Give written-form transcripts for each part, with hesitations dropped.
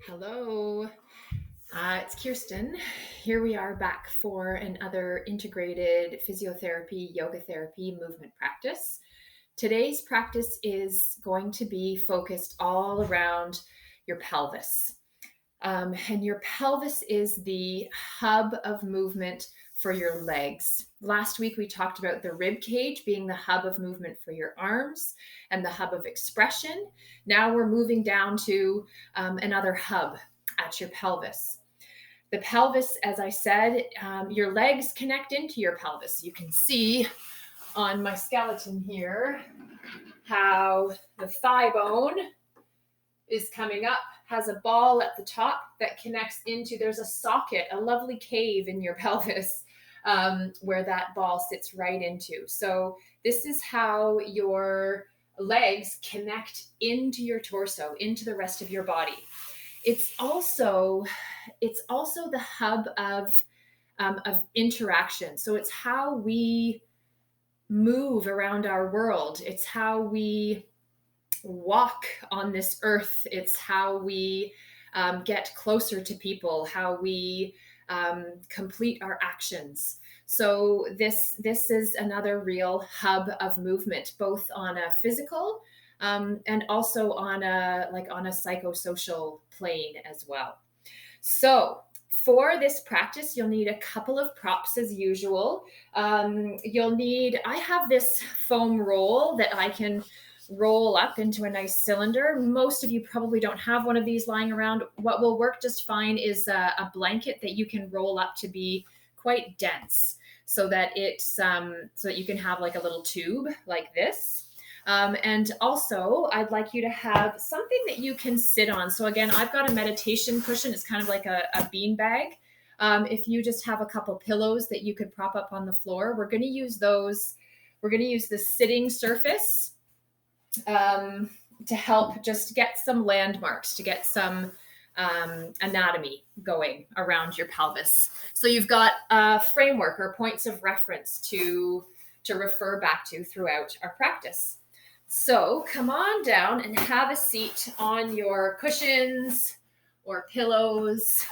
Hello, it's Kirsten. Here we are back for another integrated physiotherapy, yoga therapy movement practice. Today's practice is going to be focused all around your pelvis. And your pelvis is the hub of movement for your legs. Last week, we talked about the rib cage being the hub of movement for your arms and the hub of expression. Now we're moving down to another hub at your pelvis. The pelvis, as I said, your legs connect into your pelvis. You can see on my skeleton here how the thigh bone is coming up, has a ball at the top that connects into, there's a socket, a lovely cave in your pelvis where that ball sits right into. So this is how your legs connect into your torso, into the rest of your body. It's also the hub of interaction. So it's how we move around our world. It's how we walk on this earth. It's how we get closer to people, how we complete our actions. So this is another real hub of movement, both on a physical and also on a psychosocial plane as well. So for this practice, you'll need a couple of props as usual. I have this foam roll that I can roll up into a nice cylinder. Most of you probably don't have one of these lying around. What will work just fine is a blanket that you can roll up to be quite dense so that you can have like a little tube like this. And also, I'd like you to have something that you can sit on. So again, I've got a meditation cushion. It's kind of like a bean bag. If you just have a couple pillows that you could prop up on the floor, we're going to use those. We're going to use the sitting surface to help just get some landmarks, to get some anatomy going around your pelvis. So you've got a framework or points of reference to refer back to throughout our practice. So come on down and have a seat on your cushions or pillows.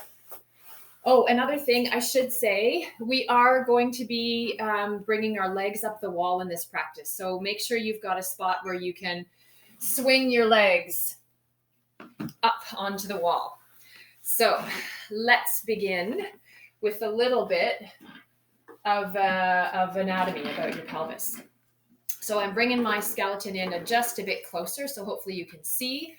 Oh, another thing I should say, we are going to be bringing our legs up the wall in this practice. So make sure you've got a spot where you can swing your legs up onto the wall. So let's begin with a little bit of anatomy about your pelvis. So I'm bringing my skeleton in just a bit closer, so hopefully you can see.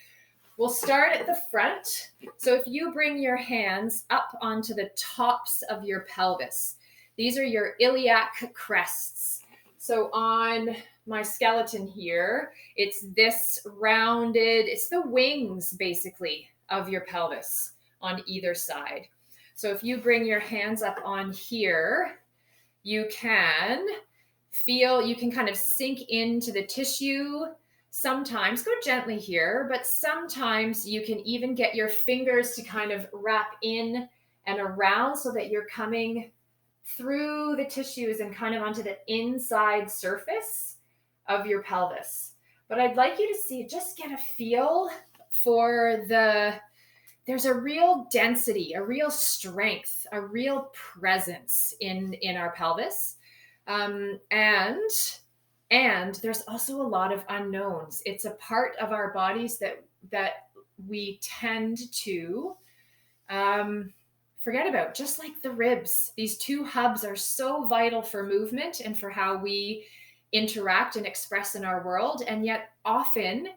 We'll start at the front. So if you bring your hands up onto the tops of your pelvis, these are your iliac crests. So on my skeleton here, it's this rounded, it's the wings basically of your pelvis on either side. So if you bring your hands up on here, you can kind of sink into the tissue. Sometimes, go gently here, but sometimes you can even get your fingers to kind of wrap in and around so that you're coming through the tissues and kind of onto the inside surface of your pelvis. But I'd like you to just get a feel for there's a real density, a real strength, a real presence in our pelvis. And there's also a lot of unknowns. It's a part of our bodies that we tend to forget about, just like the ribs. These two hubs are so vital for movement and for how we interact and express in our world. And yet often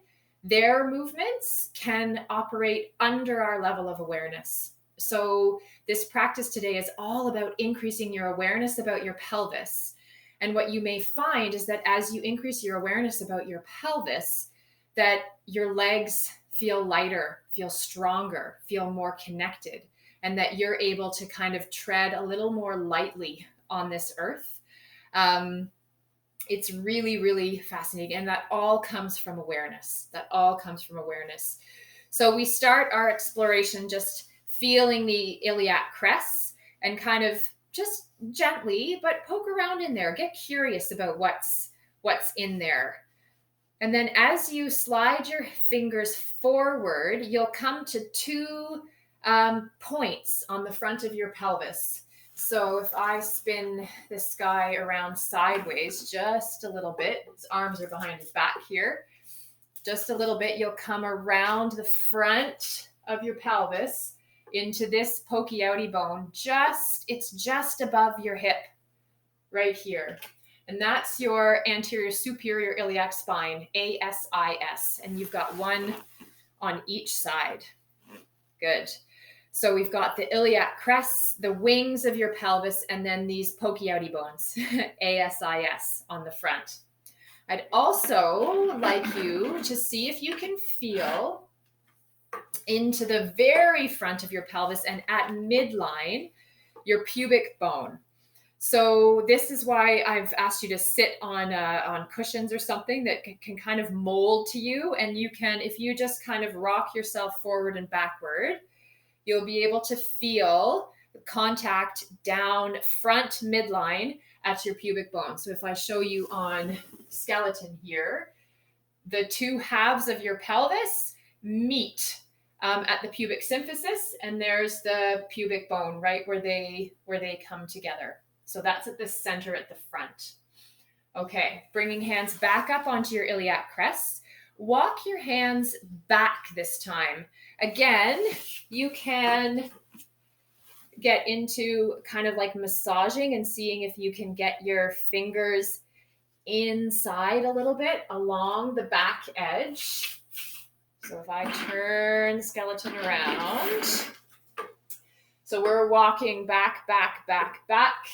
their movements can operate under our level of awareness. So this practice today is all about increasing your awareness about your pelvis. And what you may find is that as you increase your awareness about your pelvis, that your legs feel lighter, feel stronger, feel more connected, and that you're able to kind of tread a little more lightly on this earth. It's really, really fascinating. And that all comes from awareness. So we start our exploration just feeling the iliac crests and kind of just gently, but poke around in there. Get curious about what's in there. And then as you slide your fingers forward, you'll come to two points on the front of your pelvis. So if I spin this guy around sideways just a little bit, his arms are behind his back here, just a little bit, you'll come around the front of your pelvis into this pokey outy bone. It's just above your hip right here. And that's your anterior superior iliac spine, ASIS. And you've got one on each side. Good. So we've got the iliac crest, the wings of your pelvis, and then these pokey outy bones, ASIS on the front. I'd also like you to see if you can feel into the very front of your pelvis and at midline, your pubic bone. So this is why I've asked you to sit on cushions or something that can kind of mold to you. And you can, if you just kind of rock yourself forward and backward, you'll be able to feel contact down front midline at your pubic bone. So if I show you on skeleton here, the two halves of your pelvis meet at the pubic symphysis, and there's the pubic bone right where they come together. So that's at the center at the front. Okay, bringing hands back up onto your iliac crest. Walk your hands back this time. Again, you can get into kind of like massaging and seeing if you can get your fingers inside a little bit along the back edge. So if I turn the skeleton around, so we're walking back, back, back, back.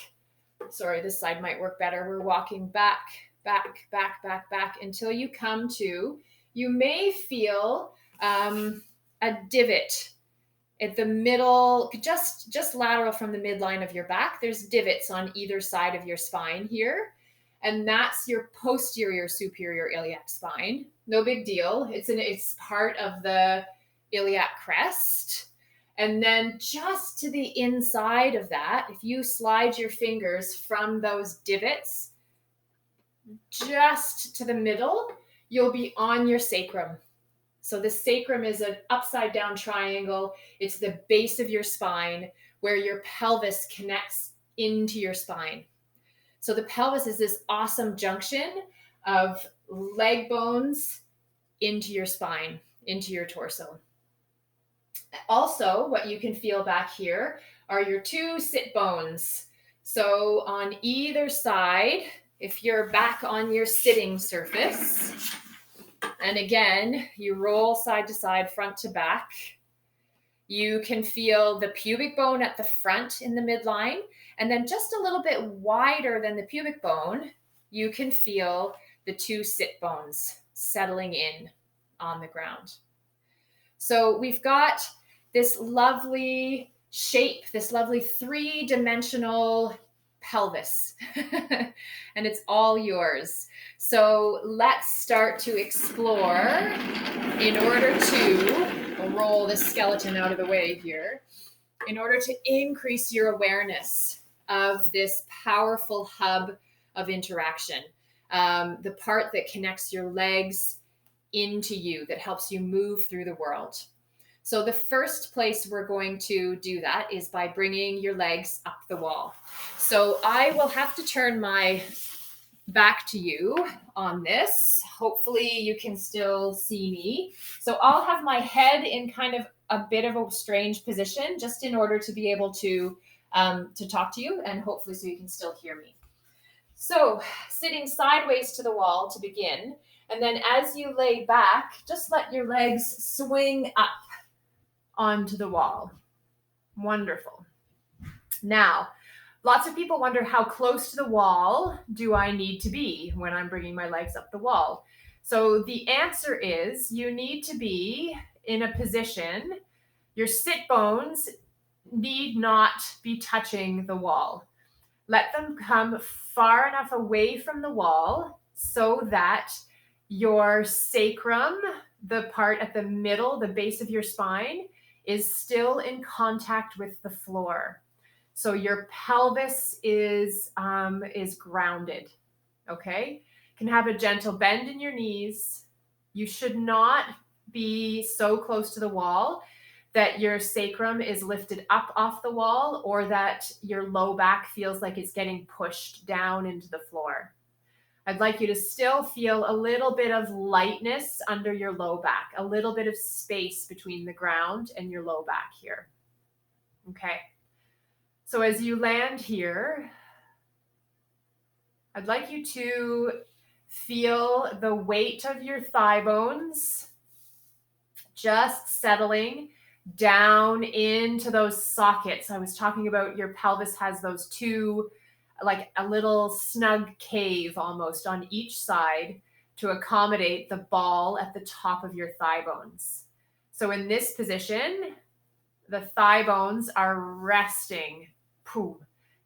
Sorry, this side might work better. We're walking back, back, back, back, back until you come to, you may feel a divot at the middle, just lateral from the midline of your back. There's divots on either side of your spine here. And that's your posterior superior iliac spine. No big deal. It's part of the iliac crest. And then just to the inside of that, if you slide your fingers from those divots just to the middle, you'll be on your sacrum. So the sacrum is an upside down triangle. It's the base of your spine where your pelvis connects into your spine. So the pelvis is this awesome junction of leg bones into your spine, into your torso. Also, what you can feel back here are your two sit bones. So on either side, if you're back on your sitting surface, and again, you roll side to side, front to back, you can feel the pubic bone at the front in the midline, and then just a little bit wider than the pubic bone, you can feel the two sit bones settling in on the ground. So we've got this lovely shape, this lovely three-dimensional pelvis, and it's all yours. So let's start to explore. In order to roll this skeleton out of the way here, in order to increase your awareness of this powerful hub of interaction, the part that connects your legs into you, that helps you move through the world. So the first place we're going to do that is by bringing your legs up the wall. So I will have to turn my back to you on this. Hopefully you can still see me. So I'll have my head in kind of a bit of a strange position just in order to be able to talk to you, and hopefully so you can still hear me. So sitting sideways to the wall to begin, and then as you lay back, just let your legs swing up onto the wall. Wonderful. Now, lots of people wonder, how close to the wall do I need to be when I'm bringing my legs up the wall? So the answer is you need to be in a position, your sit bones need not be touching the wall. Let them come far enough away from the wall so that your sacrum, the part at the middle, the base of your spine, is still in contact with the floor. So your pelvis is grounded, okay? can have a gentle bend in your knees. You should not be so close to the wall that your sacrum is lifted up off the wall or that your low back feels like it's getting pushed down into the floor. I'd like you to still feel a little bit of lightness under your low back, a little bit of space between the ground and your low back here. Okay. So as you land here, I'd like you to feel the weight of your thigh bones just settling down into those sockets. I was talking about your pelvis has those two, like a little snug cave almost on each side to accommodate the ball at the top of your thigh bones. So in this position, the thigh bones are resting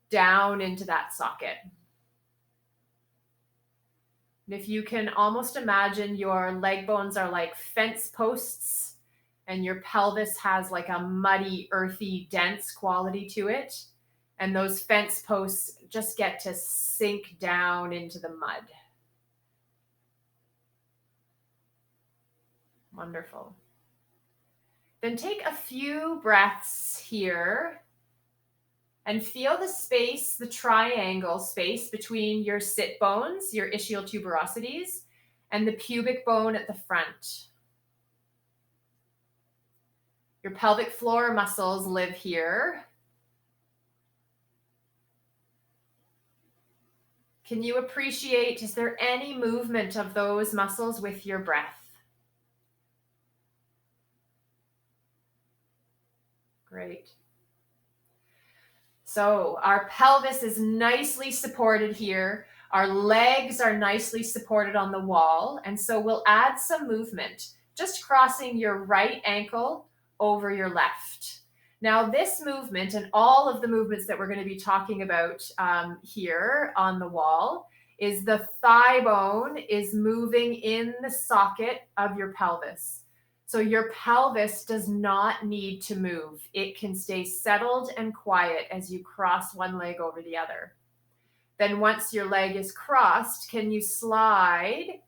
down into that socket. And if you can almost imagine your leg bones are like fence posts and your pelvis has like a muddy, earthy, dense quality to it. And those fence posts just get to sink down into the mud. Wonderful. Then take a few breaths here and feel the space, the triangle space between your sit bones, your ischial tuberosities, and the pubic bone at the front. Your pelvic floor muscles live here. Can you appreciate, is there any movement of those muscles with your breath? Great. So our pelvis is nicely supported here. Our legs are nicely supported on the wall. And so we'll add some movement, just crossing your right ankle over your left. Now this movement and all of the movements that we're going to be talking about here on the wall is the thigh bone is moving in the socket of your pelvis. So your pelvis does not need to move. It can stay settled and quiet as you cross one leg over the other. Then once your leg is crossed, can you slide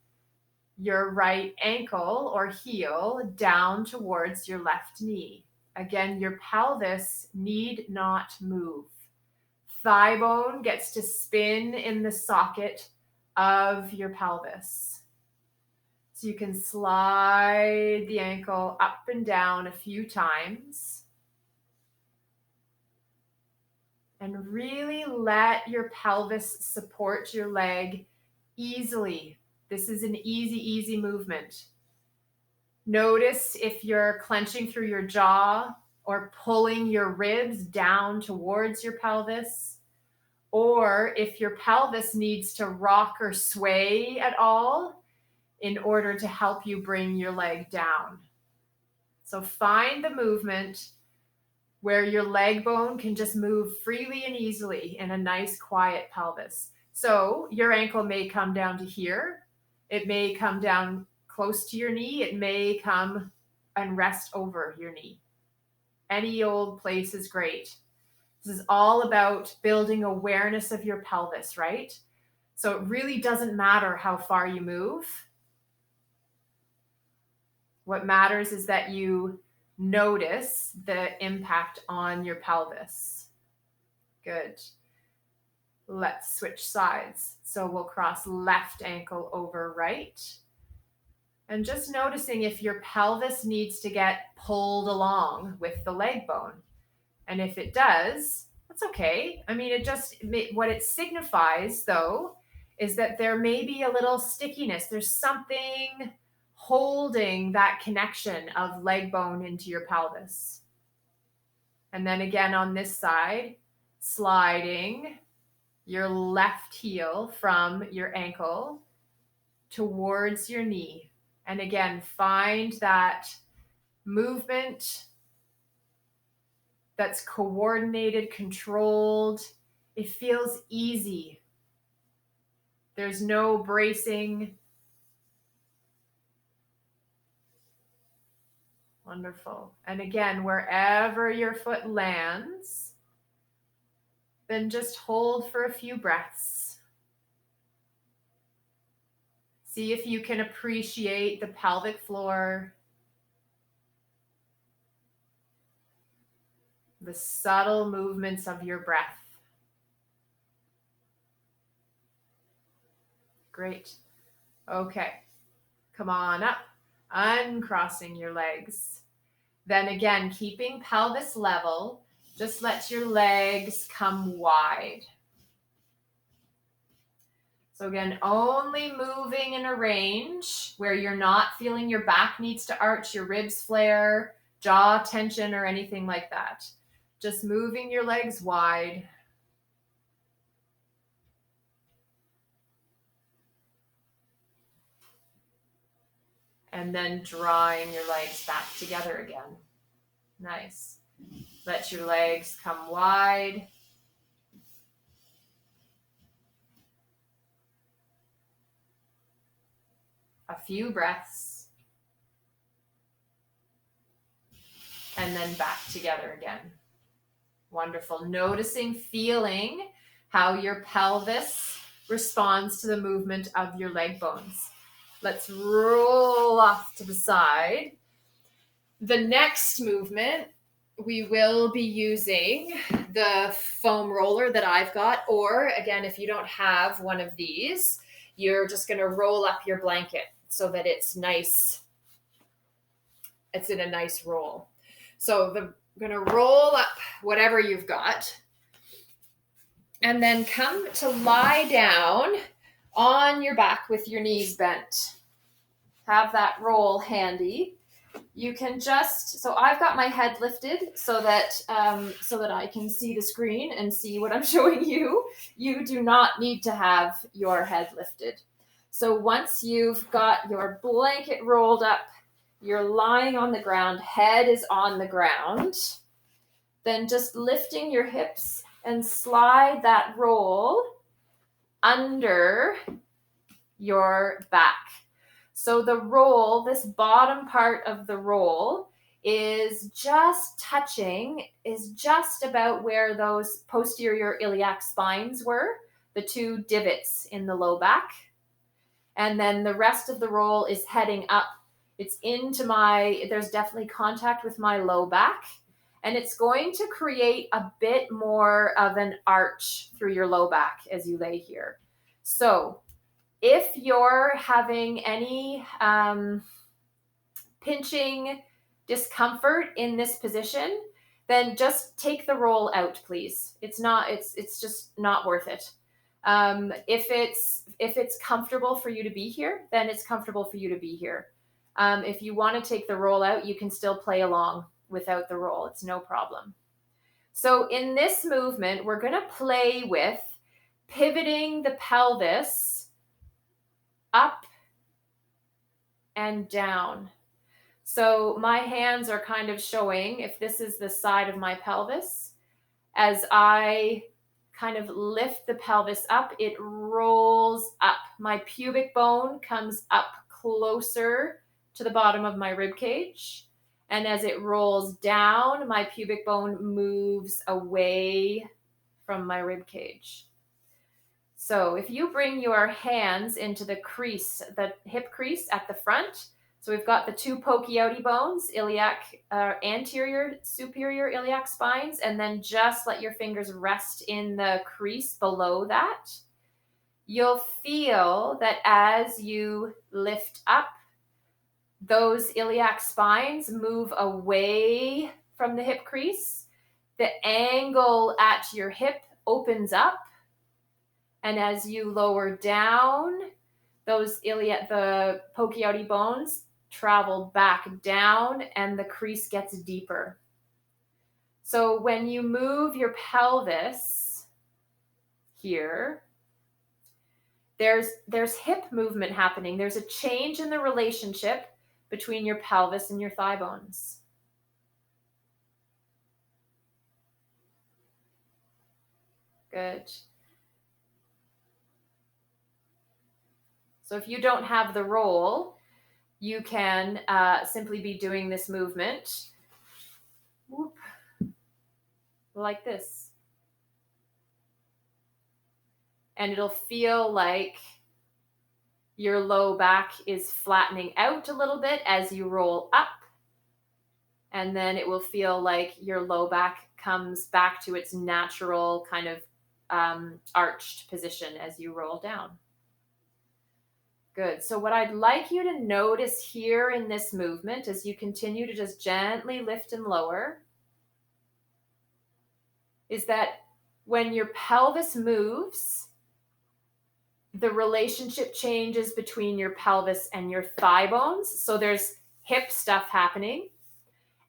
your right ankle or heel down towards your left knee? Again, your pelvis need not move. Thigh bone gets to spin in the socket of your pelvis. So you can slide the ankle up and down a few times. And really let your pelvis support your leg easily. This is an easy movement. Notice if you're clenching through your jaw or pulling your ribs down towards your pelvis, or if your pelvis needs to rock or sway at all in order to help you bring your leg down. So find the movement where your leg bone can just move freely and easily in a nice quiet pelvis. So your ankle may come down to here. It may come down close to your knee. It may come and rest over your knee. Any old place is great. This is all about building awareness of your pelvis, right? So it really doesn't matter how far you move. What matters is that you notice the impact on your pelvis. Good. Let's switch sides. So we'll cross left ankle over right. And just noticing if your pelvis needs to get pulled along with the leg bone. And if it does, that's okay. I mean, what it signifies though, is that there may be a little stickiness. There's something holding that connection of leg bone into your pelvis. And then again on this side, sliding your left heel from your ankle towards your knee. And again, find that movement that's coordinated, controlled. It feels easy. There's no bracing. Wonderful. And again, wherever your foot lands, then just hold for a few breaths. See if you can appreciate the pelvic floor, the subtle movements of your breath. Great. Okay. Come on up, uncrossing your legs. Then again, keeping pelvis level, just let your legs come wide. So again, only moving in a range where you're not feeling your back needs to arch, your ribs flare, jaw tension, or anything like that. Just moving your legs wide. And then drawing your legs back together again. Nice. Let your legs come wide. A few breaths. And then back together again. Wonderful. Noticing, feeling how your pelvis responds to the movement of your leg bones. Let's roll off to the side. The next movement, we will be using the foam roller that I've got, or again, if you don't have one of these, you're just going to roll up your blanket so that it's nice. It's in a nice roll. So I'm going to roll up whatever you've got, and then come to lie down on your back with your knees bent. Have that roll handy. You can just, so I've got my head lifted so that I can see the screen and see what I'm showing you. You do not need to have your head lifted. So once you've got your blanket rolled up, you're lying on the ground, head is on the ground, then just lifting your hips and slide that roll under your back. So the roll, this bottom part of the roll is just about where those posterior iliac spines were, the two divots in the low back. And then the rest of the roll is heading up. It's there's definitely contact with my low back, and it's going to create a bit more of an arch through your low back as you lay here. So if you're having any pinching discomfort in this position, then just take the roll out, please. It's just not worth it. If it's comfortable for you to be here, then it's comfortable for you to be here. If you want to take the roll out, you can still play along without the roll. It's no problem. So in this movement, we're going to play with pivoting the pelvis up and down. So my hands are kind of showing if this is the side of my pelvis. As I kind of lift the pelvis up, it rolls up. My pubic bone comes up closer to the bottom of my rib cage. And as it rolls down, my pubic bone moves away from my rib cage. So if you bring your hands into the crease, the hip crease at the front, so we've got the two pokey outy bones, iliac, anterior, superior iliac spines, and then just let your fingers rest in the crease below that. You'll feel that as you lift up, those iliac spines move away from the hip crease. The angle at your hip opens up. And as you lower down, the pokey outy bones travel back down and the crease gets deeper. So when you move your pelvis here, there's hip movement happening. There's a change in the relationship between your pelvis and your thigh bones. Good. So if you don't have the roll, you can simply be doing this movement whoop, like this. And it'll feel like Your low back is flattening out a little bit as you roll up. And then it will feel like your low back comes back to its natural kind of arched position as you roll down. Good. So what I'd like you to notice here in this movement as you continue to just gently lift and lower is that when your pelvis moves, the relationship changes between your pelvis and your thigh bones. So there's hip stuff happening.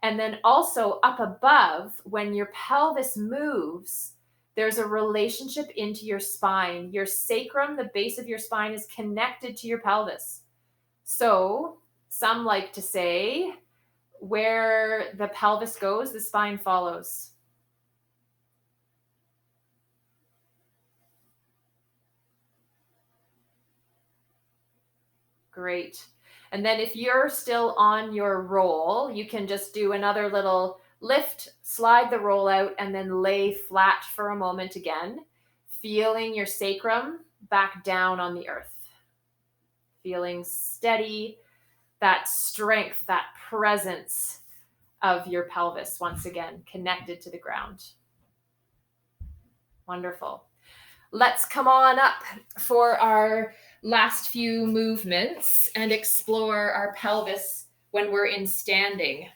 And then also up above, when your pelvis moves, there's a relationship into your spine. Your sacrum, the base of your spine, is connected to your pelvis. So some like to say, where the pelvis goes, the spine follows. Great. And then if you're still on your roll, you can just do another little lift, slide the roll out, and then lay flat for a moment again, feeling your sacrum back down on the earth. Feeling steady, that strength, that presence of your pelvis, once again, connected to the ground. Wonderful. Let's come on up for our last few movements and explore our pelvis when we're in standing.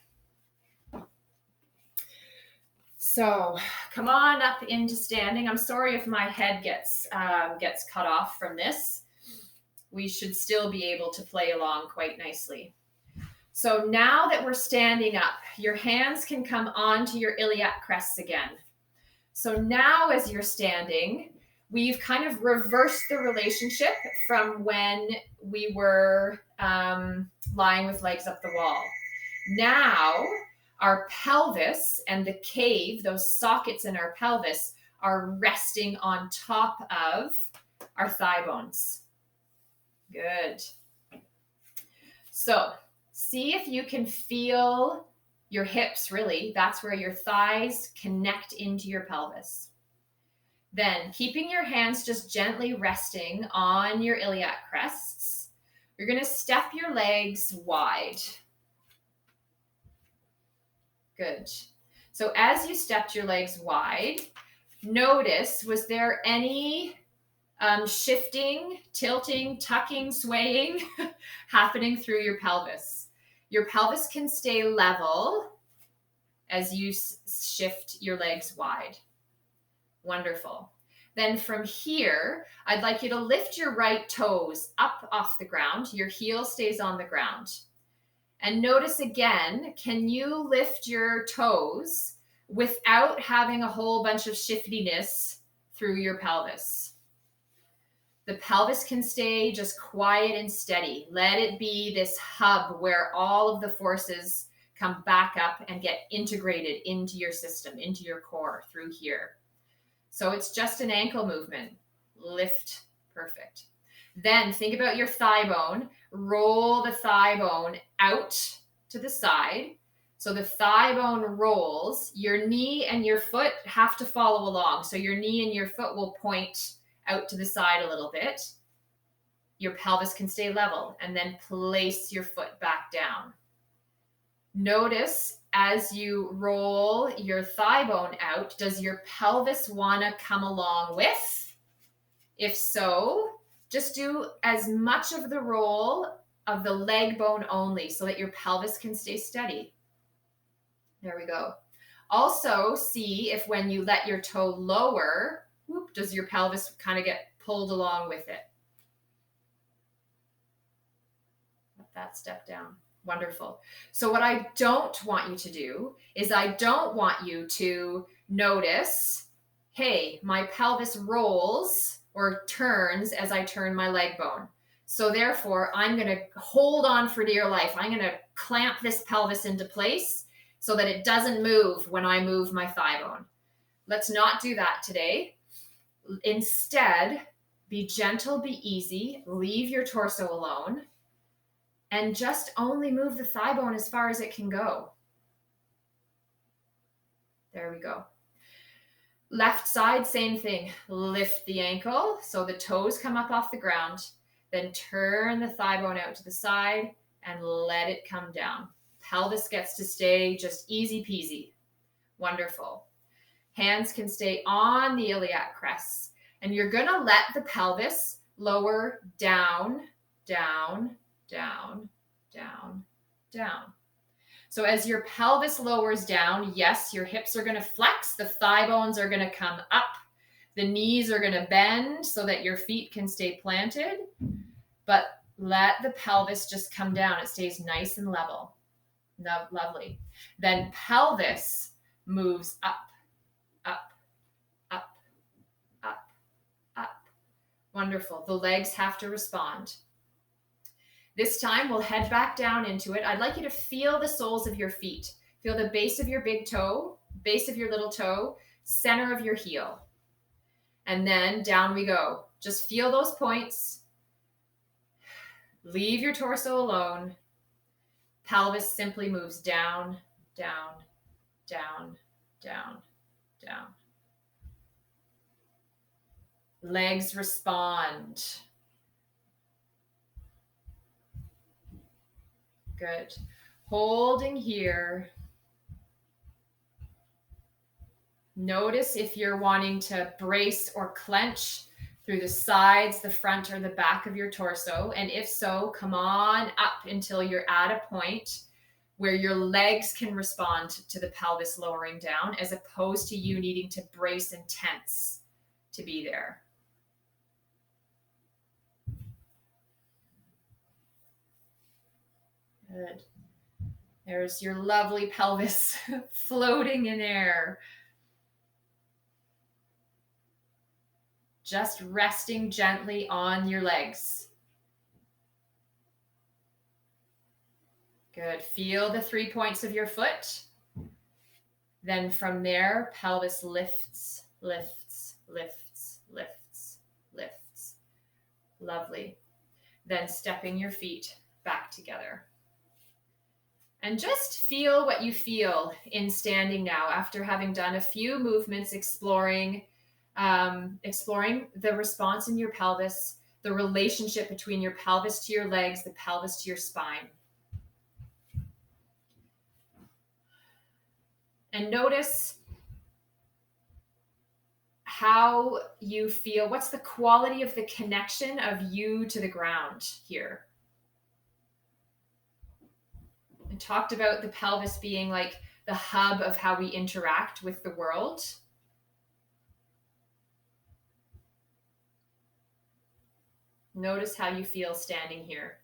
So come on up into standing. I'm sorry if my head gets cut off from this. We should still be able to play along quite nicely. So now that we're standing up, your hands can come onto your iliac crests again. So now as you're standing, we've kind of reversed the relationship from when we were lying with legs up the wall. Now, our pelvis and the cave, those sockets in our pelvis, are resting on top of our thigh bones. Good. So, see if you can feel your hips, really. That's where your thighs connect into your pelvis. Then, keeping your hands just gently resting on your iliac crests, you're going to step your legs wide. Good. So as you stepped your legs wide, notice, was there any shifting, tilting, tucking, swaying happening through your pelvis? Your pelvis can stay level as you shift your legs wide. Wonderful. Then from here, I'd like you to lift your right toes up off the ground. Your heel stays on the ground. And notice again, can you lift your toes without having a whole bunch of shiftiness through your pelvis? The pelvis can stay just quiet and steady. Let it be this hub where all of the forces come back up and get integrated into your system, into your core through here. So it's just an ankle movement. Lift, perfect. Then think about your thigh bone. Roll the thigh bone out to the side. So the thigh bone rolls. Your knee and your foot have to follow along. So your knee and your foot will point out to the side a little bit. Your pelvis can stay level. And then place your foot back down. Notice as you roll your thigh bone out, does your pelvis want to come along with? If so, just do as much of the roll of the leg bone only so that your pelvis can stay steady. There we go. Also, see if when you let your toe lower, does your pelvis kind of get pulled along with it? Let that step down. Wonderful. So what I don't want you to do is I don't want you to notice, hey, my pelvis rolls or turns as I turn my leg bone. So therefore, I'm going to hold on for dear life. I'm going to clamp this pelvis into place so that it doesn't move when I move my thigh bone. Let's not do that today. Instead, be gentle, be easy, leave your torso alone, and just only move the thigh bone as far as it can go. There we go. Left side, same thing. Lift the ankle so the toes come up off the ground. Then turn the thigh bone out to the side and let it come down. Pelvis gets to stay just easy peasy. Wonderful. Hands can stay on the iliac crests. And you're going to let the pelvis lower down, down, down, down, down. So as your pelvis lowers down, yes, your hips are going to flex. The thigh bones are going to come up. The knees are going to bend so that your feet can stay planted. But let the pelvis just come down. It stays nice and level. Lovely. Then pelvis moves up, up, up, up, up. Wonderful. The legs have to respond. This time we'll head back down into it. I'd like you to feel the soles of your feet. Feel the base of your big toe, base of your little toe, center of your heel. And then down we go. Just feel those points. Leave your torso alone. Pelvis simply moves down, down, down, down, down. Legs respond. Good. Holding here. Notice if you're wanting to brace or clench through the sides, the front, or the back of your torso. And if so, come on up until you're at a point where your legs can respond to the pelvis lowering down, as opposed to you needing to brace and tense to be there. Good. There's your lovely pelvis floating in air. Just resting gently on your legs. Good. Feel the 3 points of your foot. Then from there, pelvis lifts, lifts, lifts, lifts, lifts. Lovely. Then stepping your feet back together. And just feel what you feel in standing now after having done a few movements exploring the response in your pelvis, the relationship between your pelvis to your legs, the pelvis to your spine. And notice how you feel. What's the quality of the connection of you to the ground here? I talked about the pelvis being like the hub of how we interact with the world. Notice how you feel standing here.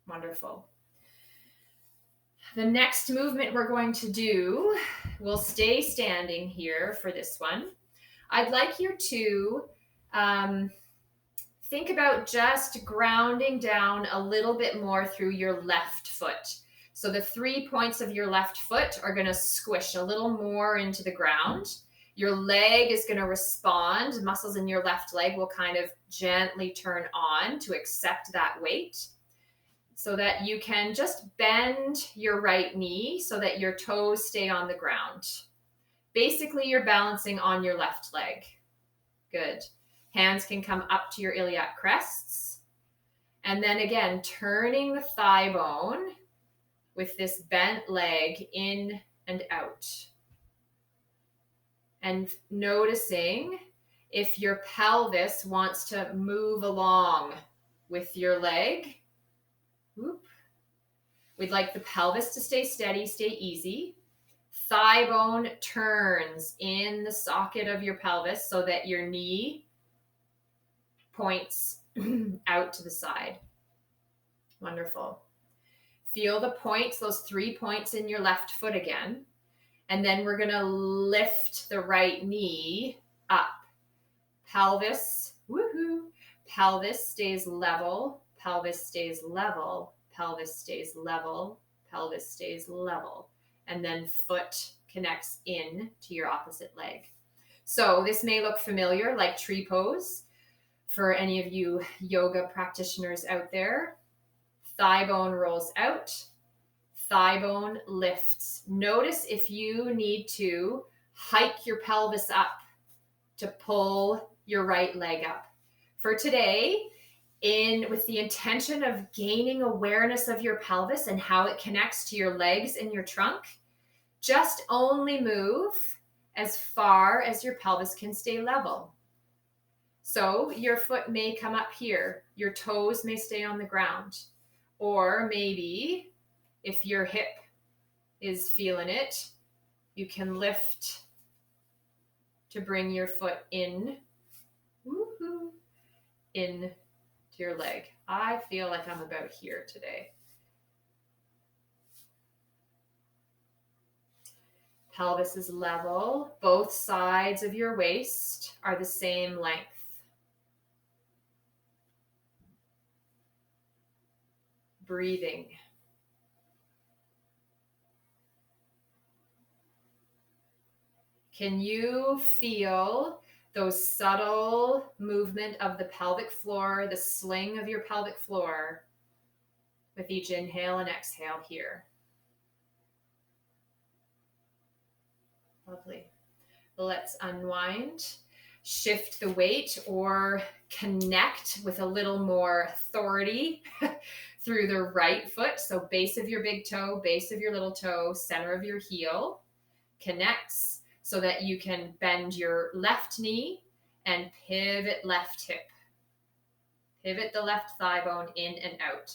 Wonderful. The next movement we're going to do, we'll stay standing here for this one. I'd like you to think about just grounding down a little bit more through your left foot. So the 3 points of your left foot are going to squish a little more into the ground. Your leg is going to respond. Muscles in your left leg will kind of gently turn on to accept that weight, so that you can just bend your right knee so that your toes stay on the ground. Basically, you're balancing on your left leg. Good. Hands can come up to your iliac crests. And then again, turning the thigh bone with this bent leg in and out. And noticing if your pelvis wants to move along with your leg. Whoop. We'd like the pelvis to stay steady, stay easy. Thigh bone turns in the socket of your pelvis so that your knee points out to the side. Wonderful. Feel the points, those 3 points in your left foot again. And then we're going to lift the right knee up. Pelvis, woohoo. Pelvis stays level. Pelvis stays level. Pelvis stays level. Pelvis stays level. And then foot connects in to your opposite leg. So this may look familiar, like tree pose for any of you yoga practitioners out there. Thigh bone rolls out. Thigh bone lifts. Notice if you need to hike your pelvis up to pull your right leg up. for today, with the intention of gaining awareness of your pelvis and how it connects to your legs and your trunk, just only move as far as your pelvis can stay level. So your foot may come up here, your toes may stay on the ground, or maybe if your hip is feeling it, you can lift to bring your foot in, in to your leg. I feel like I'm about here today. Pelvis is level. Both sides of your waist are the same length. Breathing. Can you feel those subtle movement of the pelvic floor, the sling of your pelvic floor with each inhale and exhale here? Lovely. Let's unwind, shift the weight, or connect with a little more authority through the right foot. So base of your big toe, base of your little toe, center of your heel connects so that you can bend your left knee and pivot left hip. Pivot the left thigh bone in and out.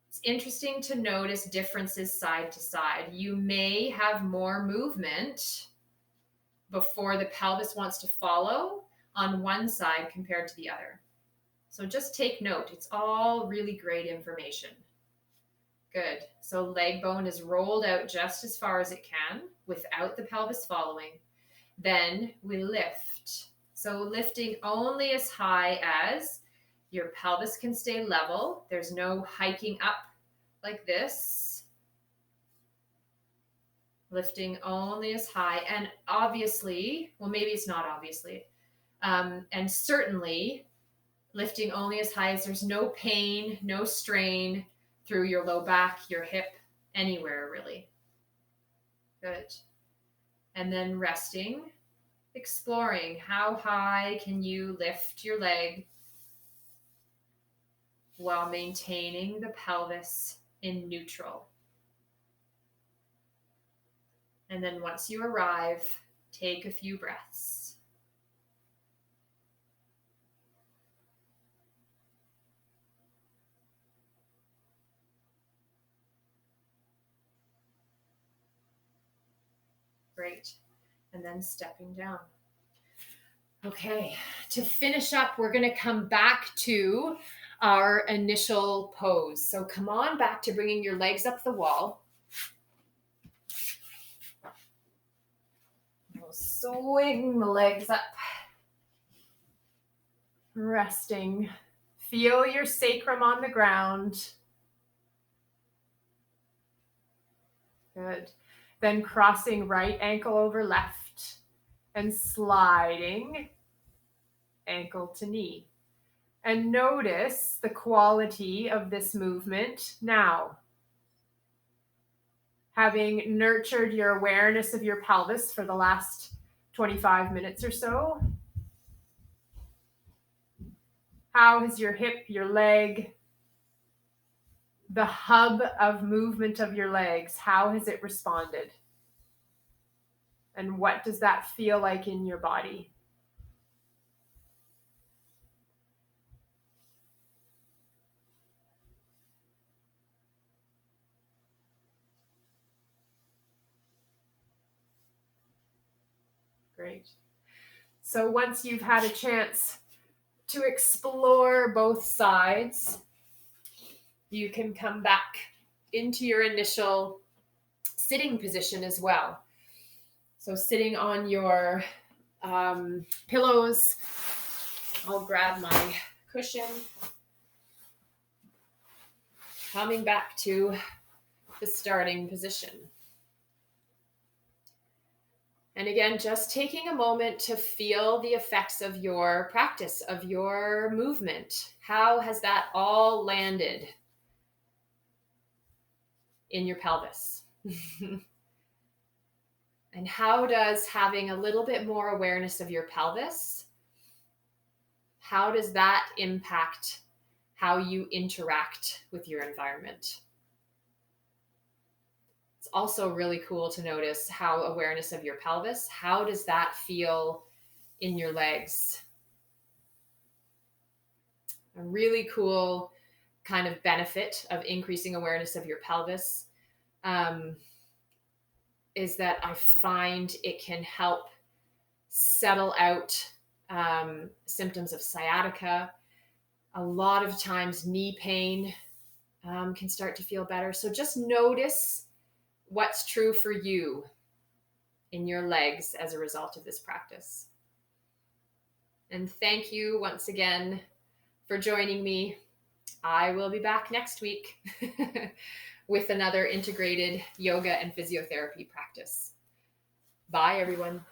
It's interesting to notice differences side to side. You may have more movement before the pelvis wants to follow on one side compared to the other. So just take note. It's all really great information. Good. So leg bone is rolled out just as far as it can without the pelvis following. Then we lift. So lifting only as high as your pelvis can stay level. There's no hiking up like this. Lifting only as high. And obviously, well, maybe it's not obviously, and certainly lifting only as high as there's no pain, no strain through your low back, your hip, anywhere really. Good. And then resting, exploring how high can you lift your leg while maintaining the pelvis in neutral. And then once you arrive, take a few breaths. Great. And then stepping down. Okay, to finish up, we're going to come back to our initial pose. So come on back to bringing your legs up the wall. We'll swing the legs up. Resting. Feel your sacrum on the ground. Good. Then crossing right ankle over left and sliding ankle to knee. And notice the quality of this movement now. Having nurtured your awareness of your pelvis for the last 25 minutes or so, how has your hip, your leg, the hub of movement of your legs, how has it responded? And what does that feel like in your body? Great. So once you've had a chance to explore both sides, you can come back into your initial sitting position as well. So sitting on your pillows, I'll grab my cushion. Coming back to the starting position. And again, just taking a moment to feel the effects of your practice, of your movement. How has that all landed in your pelvis? And how does having a little bit more awareness of your pelvis how does that impact how you interact with your environment? It's also really cool to notice how awareness of your pelvis, how does that feel in your legs? A really cool kind of benefit of increasing awareness of your pelvis is that I find it can help settle out symptoms of sciatica. A lot of times knee pain can start to feel better. So just notice what's true for you in your legs as a result of this practice. And thank you once again for joining me. I will be back next week with another integrated yoga and physiotherapy practice. Bye, everyone.